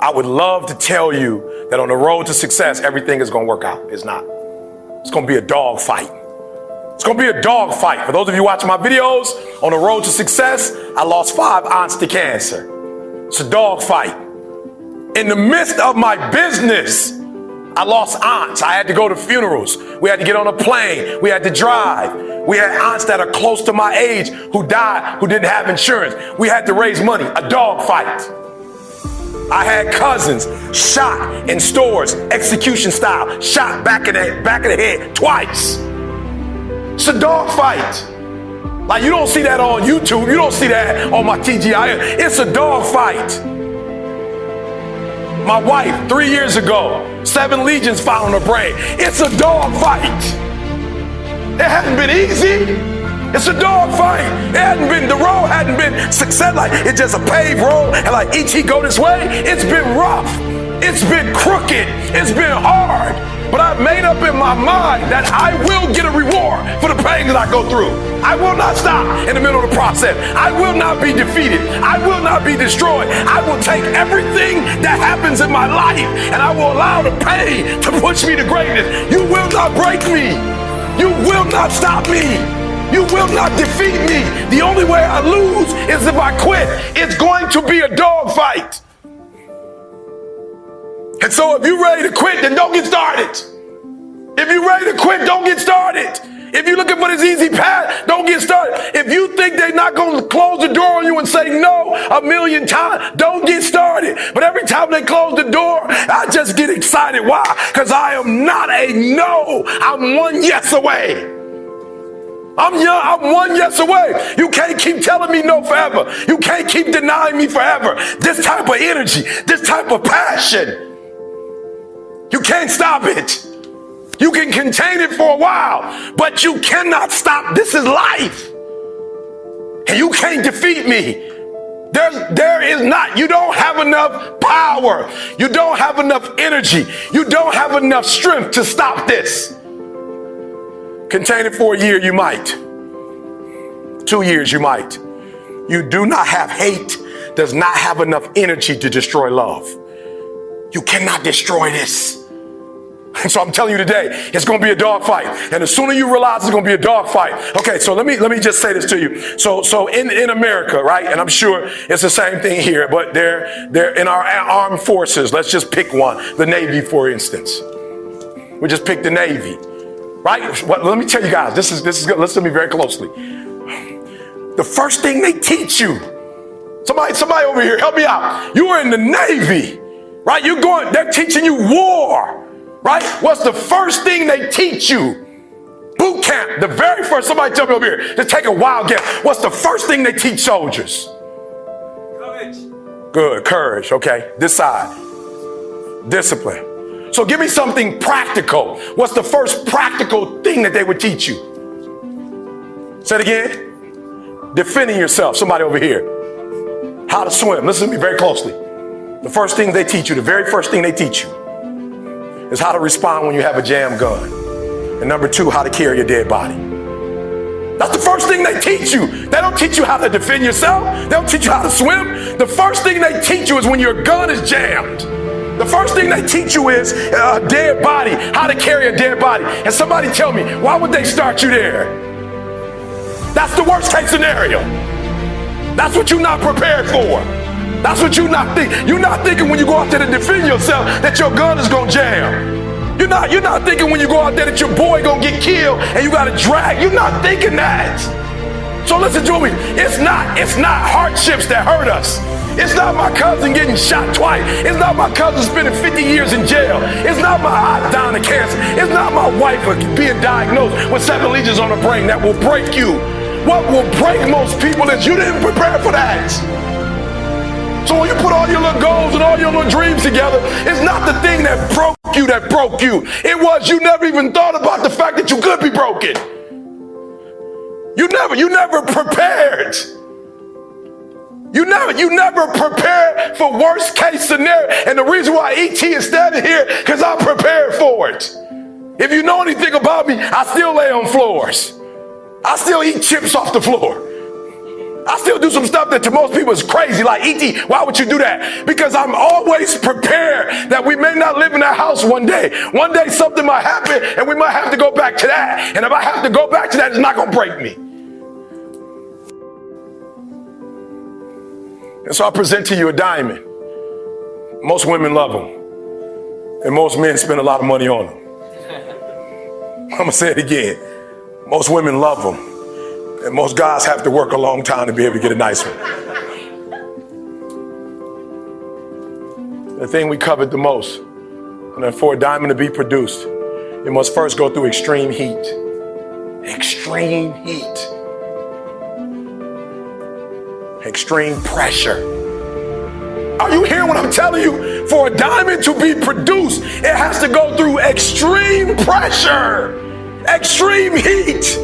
I would love to tell you that on the road to success, everything is going to work out. It's not. It's going to be a dog fight. It's going to be a dog fight. For those of you watching my videos, on the road to success, I lost 5 aunts to cancer. It's a dog fight. In the midst of my business, I lost aunts. I had to go to funerals. We had to get on a plane. We had to drive. We had aunts that are close to my age who died, who didn't have insurance. We had to raise money. A dog fight. I had cousins shot in stores, execution style, shot back of the head twice. It's a dog fight. Like, you don't see that on YouTube. You don't see that on my TGI. It's a dog fight. My wife, 3 years ago, 7 legions found on her brain. It's a dog fight. It hasn't been easy. It's a dog fight. The road hadn't been success. Like, it's just a paved road, and like each he go this way. It's been rough. It's been crooked. It's been hard. But I've made up in my mind that I will get a reward for the pain that I go through. I will not stop in the middle of the process. I will not be defeated. I will not be destroyed. I will take everything that happens in my life and I will allow the pain to push me to greatness. You will not break me. You will not stop me. You will not defeat me. The only way I lose is if I quit. It's going to be a dog fight. And so if you're ready to quit, then don't get started. If you're ready to quit, don't get started. If you're looking for this easy path, don't get started. If you think they're not going to close the door on you and say no 1,000,000 times, don't get started. But every time they close the door, I just get excited. Why? Because I am not a no. I'm 1 yes away. I'm young, I'm 1 yes away. You can't keep telling me no forever. You can't keep denying me forever. This type of energy, this type of passion, you can't stop it. You can contain it for a while, but you cannot stop. This is life. And you can't defeat me. There is not. You don't have enough power. You don't have enough energy. You don't have enough strength to stop this. Contain it for a year, you might. 2 years, you might. You do not have hate, does not have enough energy to destroy love. You cannot destroy this. So I'm telling you today, it's going to be a dog fight. And the sooner you realize it's going to be a dog fight. Okay, so let me just say this to you. So in America, right, and I'm sure it's the same thing here, but they're in our armed forces. Let's just pick one, the Navy, for instance. We just pick the Navy, right? Well, let me tell you guys, this is good. Listen to me very closely. The first thing they teach you, somebody over here, help me out. You are in the Navy, right? They're teaching you war. Right? What's the first thing they teach you? Boot camp, the very first, somebody tell me over here, just take a wild guess. What's the first thing they teach soldiers? Courage. Good, courage, okay. This side, discipline. So give me something practical. What's the first practical thing that they would teach you? Say it again. Defending yourself, somebody over here. How to swim, listen to me very closely. The first thing they teach you, the very first thing they teach you, is how to respond when you have a jam gun. And number 2, how to carry a dead body. That's the first thing they teach you. They don't teach you how to defend yourself. They don't teach you how to swim. The first thing they teach you is when your gun is jammed. The first thing they teach you is a dead body, how to carry a dead body. And somebody tell me, why would they start you there? That's the worst case scenario. That's what you're not prepared for. That's what you're not thinking. You're not thinking when you go out there to defend yourself that your gun is gonna jam. You're not thinking when you go out there that your boy gonna get killed and you gotta drag. You're not thinking that. So listen to me. It's not hardships that hurt us. It's not my cousin getting shot twice. It's not my cousin spending 50 years in jail. It's not my aunt dying of cancer. It's not my wife being diagnosed with 7 legions on her brain that will break you. What will break most people is you didn't prepare for that. So when you put all your little goals and all your little dreams together, it's not the thing that broke you. It was you never even thought about the fact that you could be broken. You never prepared. You never prepared for worst case scenario. And the reason why ET is standing here, because I prepared for it. If you know anything about me, I still lay on floors. I still eat chips off the floor. I still do some stuff that to most people is crazy, like E.T., why would you do that? Because I'm always prepared that we may not live in that house one day. One day something might happen and we might have to go back to that. And if I have to go back to that, it's not going to break me. And so I present to you a diamond. Most women love them. And most men spend a lot of money on them. I'm going to say it again. Most women love them. And most guys have to work a long time to be able to get a nice one. The thing we covet the most, and for a diamond to be produced, it must first go through extreme heat. Extreme heat. Extreme pressure. Are you hearing what I'm telling you? For a diamond to be produced, it has to go through extreme pressure, extreme heat.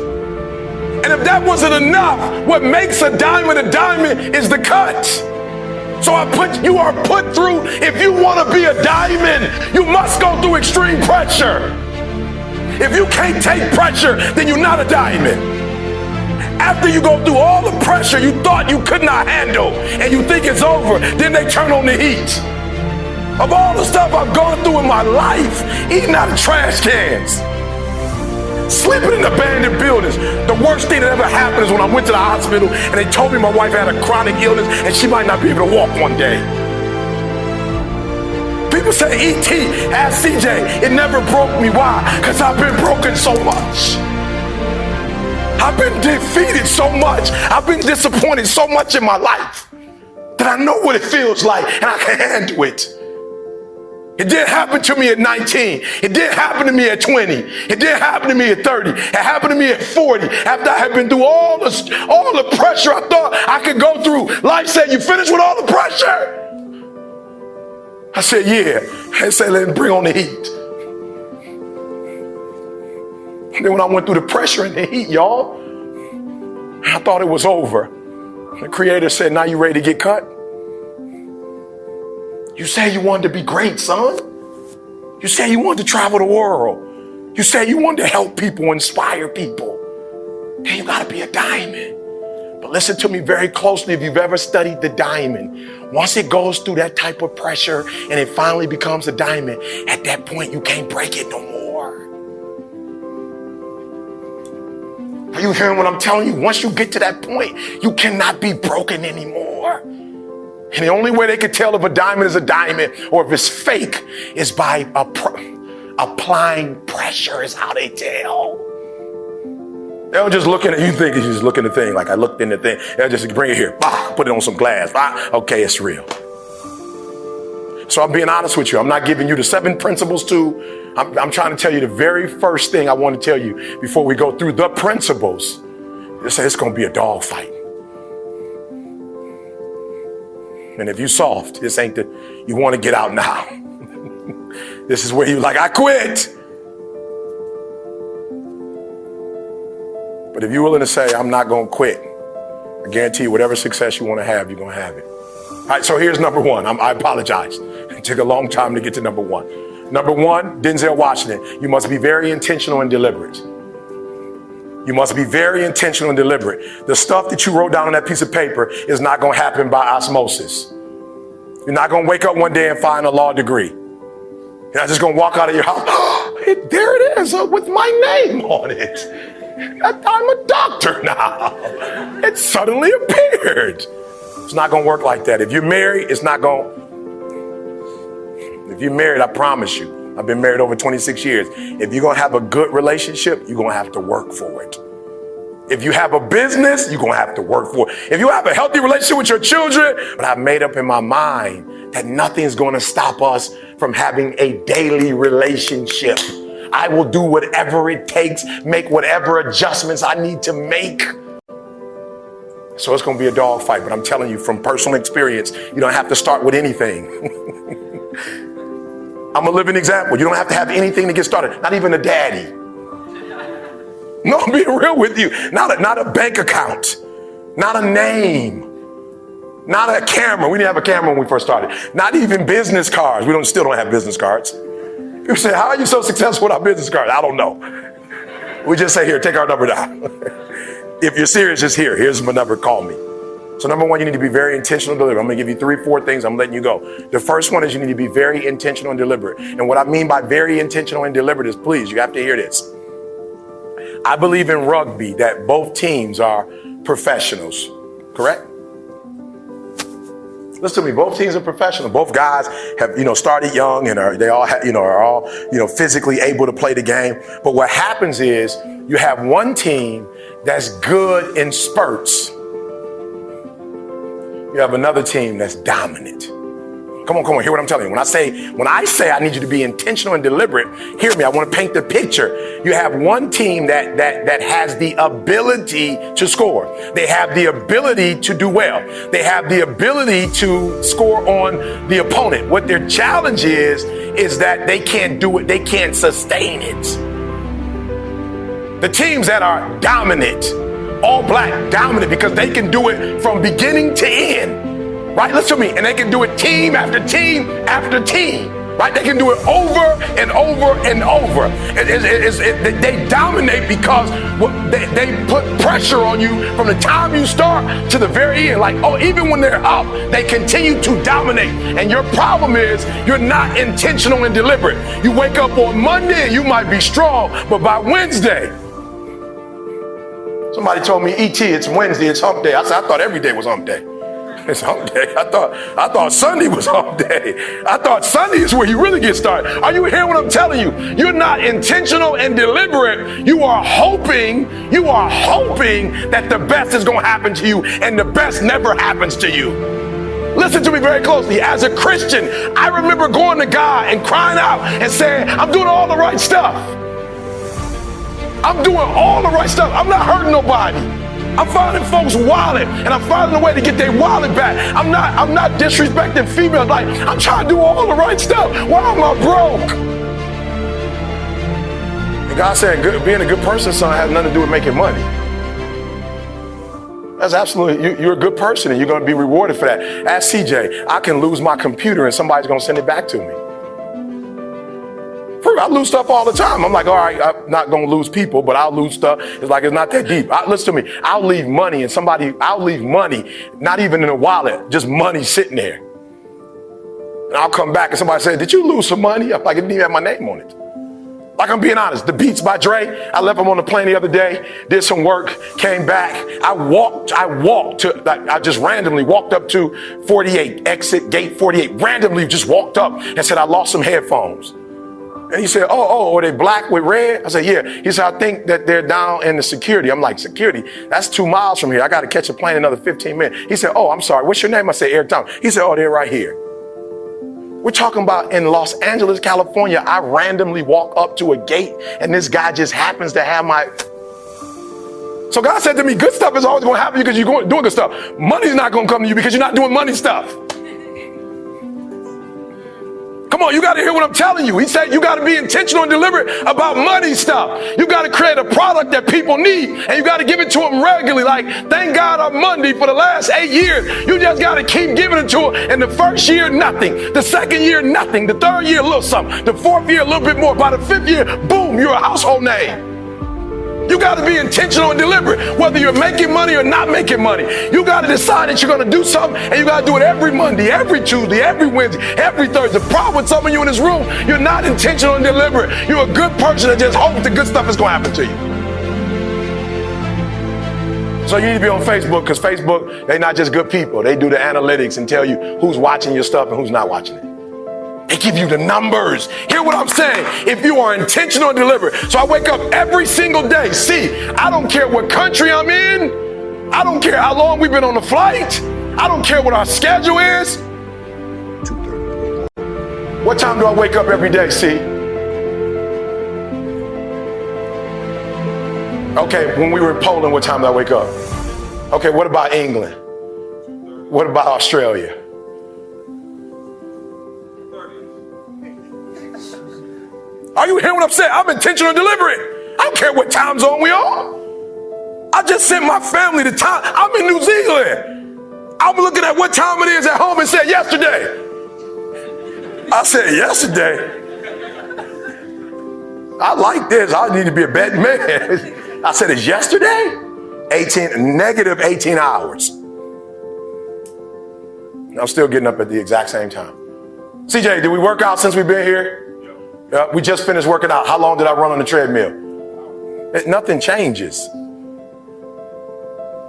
And if that wasn't enough, what makes a diamond is the cut. So you are put through, if you want to be a diamond, you must go through extreme pressure. If you can't take pressure, then you're not a diamond. After you go through all the pressure you thought you could not handle and you think it's over, then they turn on the heat. Of all the stuff I've gone through in my life, eating out of trash cans, sleeping in abandoned buildings. The worst thing that ever happened is when I went to the hospital and they told me my wife had a chronic illness and she might not be able to walk one day. People say, E.T., ask CJ, it never broke me. Why? Because I've been broken so much. I've been defeated so much. I've been disappointed so much in my life that I know what it feels like and I can handle it. It didn't happen to me at 19. It didn't happen to me at 20. It didn't happen to me at 30. It happened to me at 40. After I had been through all the pressure I thought I could go through. Life said, you finished with all the pressure? I said, yeah. I said, let's bring on the heat. And then when I went through the pressure and the heat, y'all, I thought it was over. The Creator said, now you ready to get cut? You said you wanted to be great, son. You said you wanted to travel the world. You said you wanted to help people, inspire people. Then you got to be a diamond. But listen to me very closely if you've ever studied the diamond. Once it goes through that type of pressure and it finally becomes a diamond, at that point you can't break it no more. Are you hearing what I'm telling you? Once you get to that point, you cannot be broken anymore. And the only way they could tell if a diamond is a diamond or if it's fake is by applying pressure is how they tell. They'll just look at it. You think you just look at the thing like I looked in the thing. They'll just bring it here. Bah, put it on some glass. Bah, okay, it's real. So I'm being honest with you. I'm not giving you the 7 principles I'm trying to tell you the very first thing I want to tell you before we go through the principles. They say it's going to be a dog fight. And if you soft, this ain't you want to get out now. This is where you like, I quit. But if you're willing to say, I'm not going to quit, I guarantee you whatever success you want to have, you're going to have it. All right, so here's number 1. I apologize. It took a long time to get to number 1. Number 1, Denzel Washington, you must be very intentional and deliberate. You must be very intentional and deliberate. The stuff that you wrote down on that piece of paper is not going to happen by osmosis. You're not going to wake up one day and find a law degree. You're not just going to walk out of your house. There it is with my name on it. I'm a doctor now. It suddenly appeared. It's not going to work like that. If you're married, it's not going. If you're married, I promise you, I've been married over 26 years. If you're going to have a good relationship, you're going to have to work for it. If you have a business, you're going to have to work for it. If you have a healthy relationship with your children, but I've made up in my mind that nothing's going to stop us from having a daily relationship. I will do whatever it takes, make whatever adjustments I need to make. So it's going to be a dog fight, but I'm telling you from personal experience, you don't have to start with anything. I'm a living example. You don't have to have anything to get started, not even a daddy. No, I'm being real with you. Not a bank account, not a name, not a camera. We didn't have a camera when we first started. Not even business cards. We still don't have business cards. People say, how are you so successful without business cards? I don't know. We just say, here, take our number down. If you're serious, just here. Here's my number. Call me. So number one, you need to be very intentional and deliberate. I'm gonna give you 3, 4 things, I'm letting you go. The first one is you need to be very intentional and deliberate. And what I mean by very intentional and deliberate is, please, you have to hear this. I believe in rugby that both teams are professionals, correct? Listen to me, both teams are professional. Both guys have, started young and are all physically able to play the game. But what happens is you have one team that's good in spurts. You have another team that's dominant. Come on, hear what I'm telling you. When I say I need you to be intentional and deliberate, hear me, I want to paint the picture. You have one team that has the ability to score. They have the ability to do well. They have the ability to score on the opponent. What their challenge is that they can't do it, they can't sustain it. The teams that are dominant, all black, dominant, because they can do it from beginning to end. Right, listen to me, and they can do it team after team after team, right? They can do it over and over and over. They dominate because they put pressure on you from the time you start to the very end. Like, even when they're up, they continue to dominate. And your problem is you're not intentional and deliberate. You wake up on Monday and you might be strong, but by Wednesday, somebody told me, E.T., it's Wednesday, it's hump day. I said, I thought every day was hump day. It's hump day. I thought Sunday was hump day. I thought Sunday is where you really get started. Are you hearing what I'm telling you? You're not intentional and deliberate. You are hoping that the best is going to happen to you, and the best never happens to you. Listen to me very closely. As a Christian, I remember going to God and crying out and saying, I'm doing all the right stuff. I'm doing all the right stuff. I'm not hurting nobody. I'm finding folks' wallet, and I'm finding a way to get their wallet back. I'm not disrespecting females. Like, I'm trying to do all the right stuff. Why am I broke? And God said, being a good person, son, has nothing to do with making money. That's absolutely, you're a good person, and you're going to be rewarded for that. Ask CJ, I can lose my computer, and somebody's going to send it back to me. I lose stuff all the time. I'm like, all right, I'm not going to lose people, but I'll lose stuff. It's like, it's not that deep. Listen to me. I'll leave money not even in a wallet, just money sitting there. And I'll come back and somebody say, did you lose some money? I'm like, it didn't even have my name on it. Like, I'm being honest. The Beats by Dre, I left them on the plane the other day, did some work, came back. I just randomly walked up to 48, exit gate 48, randomly just walked up and said, I lost some headphones. And he said, are they black with red? I said, yeah. He said, I think that they're down in the security. I'm like, security? That's 2 miles from here. I got to catch a plane in another 15 minutes. He said, I'm sorry. What's your name? I said, Eric Thomas. He said, they're right here. We're talking about in Los Angeles, California. I randomly walk up to a gate and this guy just happens to have my... So God said to me, good stuff is always going to happen because you're doing good stuff. Money's not going to come to you because you're not doing money stuff. Come on, you got to hear what I'm telling you. He said you got to be intentional and deliberate about money stuff. You got to create a product that people need, and you got to give it to them regularly. Like, thank God on Monday for the last 8 years. You just got to keep giving it to them. And the first year, nothing. The second year, nothing. The third year, a little something. The fourth year, a little bit more. By the fifth year, boom, you're a household name. You got to be intentional and deliberate, whether you're making money or not making money. You got to decide that you're going to do something, and you got to do it every Monday, every Tuesday, every Wednesday, every Thursday. The problem with some of you in this room, you're not intentional and deliberate. You're a good person that just hopes the good stuff is going to happen to you. So you need to be on Facebook, because Facebook, they're not just good people. They do the analytics and tell you who's watching your stuff and who's not watching it. They give you the numbers. Hear what I'm saying? If you are intentional and deliberate. So I wake up every single day. See, I don't care what country I'm in. I don't care how long we've been on the flight. I don't care what our schedule is. 2:30. What time do I wake up every day, see? Okay, when we were in Poland, what time did I wake up? Okay, what about England? What about Australia? Are you hearing what I'm saying? I'm intentional and deliberate. I don't care what time zone we on. I just sent my family the time. I'm in New Zealand. I'm looking at what time it is at home and said yesterday. I said yesterday. I like this. I need to be a betting man. I said it's yesterday? -18 hours. I'm still getting up at the exact same time. CJ, did we work out since we've been here? We just finished working out. How long did I run on the treadmill? Nothing changes.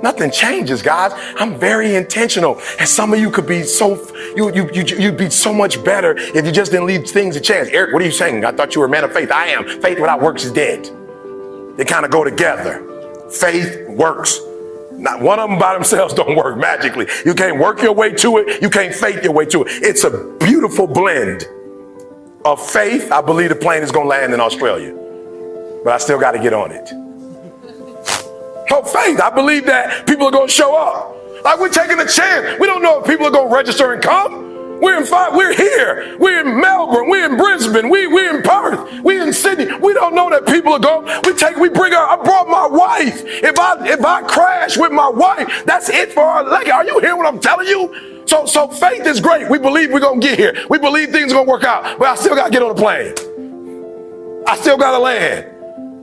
Nothing changes, guys. I'm very intentional. And some of you could be you'd be so much better if you just didn't leave things a chance. Eric, what are you saying? I thought you were a man of faith. I am. Faith without works is dead. They kind of go together. Faith works. Not one of them by themselves don't work magically. You can't work your way to it. You can't faith your way to it. It's a beautiful blend of faith. I believe the plane is going to land in Australia, but I still got to get on it. No faith. I believe that people are going to show up. Like, we're taking a chance. We don't know if people are going to register and come. We're here. We're in Melbourne. We're in Brisbane. We're in Perth. We're in Sydney. We don't know that people are going. I brought my wife. If I crash with my wife, that's it for our leg. Are you hearing what I'm telling you? So faith is great. We believe we're going to get here. We believe things are going to work out. But I still got to get on the plane. I still got to land.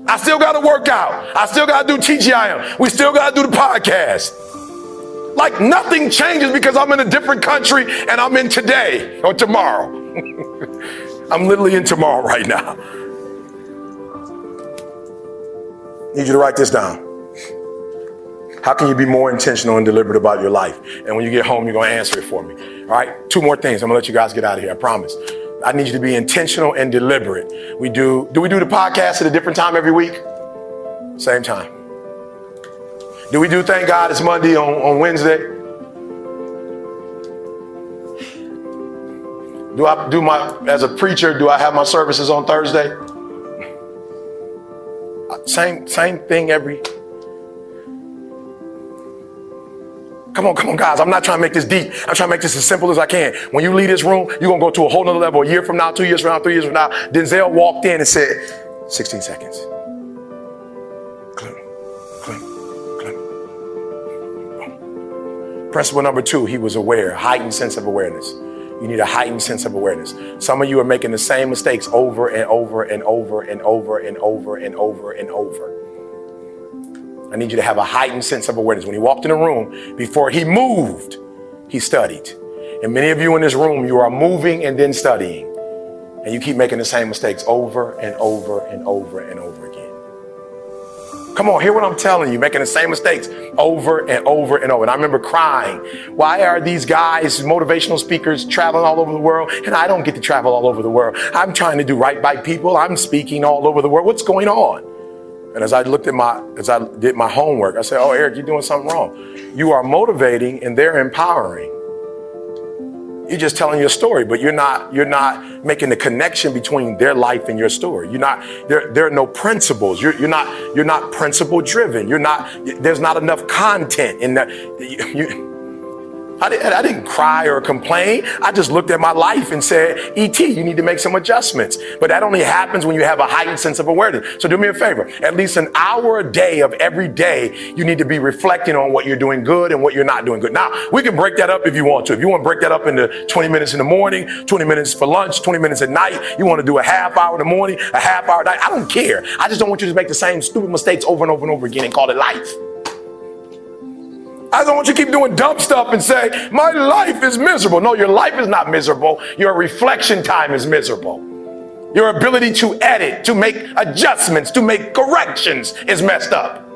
I still got to work out. I still got to do TGIM. We still got to do the podcast. Like, nothing changes because I'm in a different country and I'm in today or tomorrow. I'm literally in tomorrow right now. Need you to write this down. How can you be more intentional and deliberate about your life? And when you get home, you're going to answer it for me. All right, 2 more things. I'm going to let you guys get out of here, I promise. I need you to be intentional and deliberate. Do we do the podcast at a different time every week? Same time. Do we do Thank God It's Monday on Wednesday? As a preacher, do I have my services on Thursday? Same thing every. Come on, guys. I'm not trying to make this deep. I'm trying to make this as simple as I can. When you leave this room, you're going to go to a whole nother level. A year from now, 2 years from now, 3 years from now, Denzel walked in and said, 16 seconds. Click, click, click. Boom. Principle number 2, he was aware, heightened sense of awareness. You need a heightened sense of awareness. Some of you are making the same mistakes over and over and over and over and over and over and over. I need you to have a heightened sense of awareness. When he walked in the room, before he moved, he studied. And many of you in this room, you are moving and then studying. And you keep making the same mistakes over and over and over and over again. Come on, hear what I'm telling you, making the same mistakes over and over and over. And I remember crying. Why are these guys, motivational speakers, traveling all over the world? And I don't get to travel all over the world. I'm trying to do right by people. I'm speaking all over the world. What's going on? And as I did my homework, I said, oh, Eric, you're doing something wrong. You are motivating and they're empowering. You're just telling your story, but you're not making the connection between their life and your story. There are no principles. You're not principle driven. There's not enough content in that. I didn't cry or complain. I just looked at my life and said, E.T., you need to make some adjustments. But that only happens when you have a heightened sense of awareness. So do me a favor, at least an hour a day of every day, you need to be reflecting on what you're doing good and what you're not doing good. Now, we can break that up if you want to. If you want to break that up into 20 minutes in the morning, 20 minutes for lunch, 20 minutes at night, you want to do a half hour in the morning, a half hour at night, I don't care. I just don't want you to make the same stupid mistakes over and over and over again and call it life. I don't want you to keep doing dumb stuff and say, my life is miserable. No, your life is not miserable. Your reflection time is miserable. Your ability to edit, to make adjustments, to make corrections is messed up.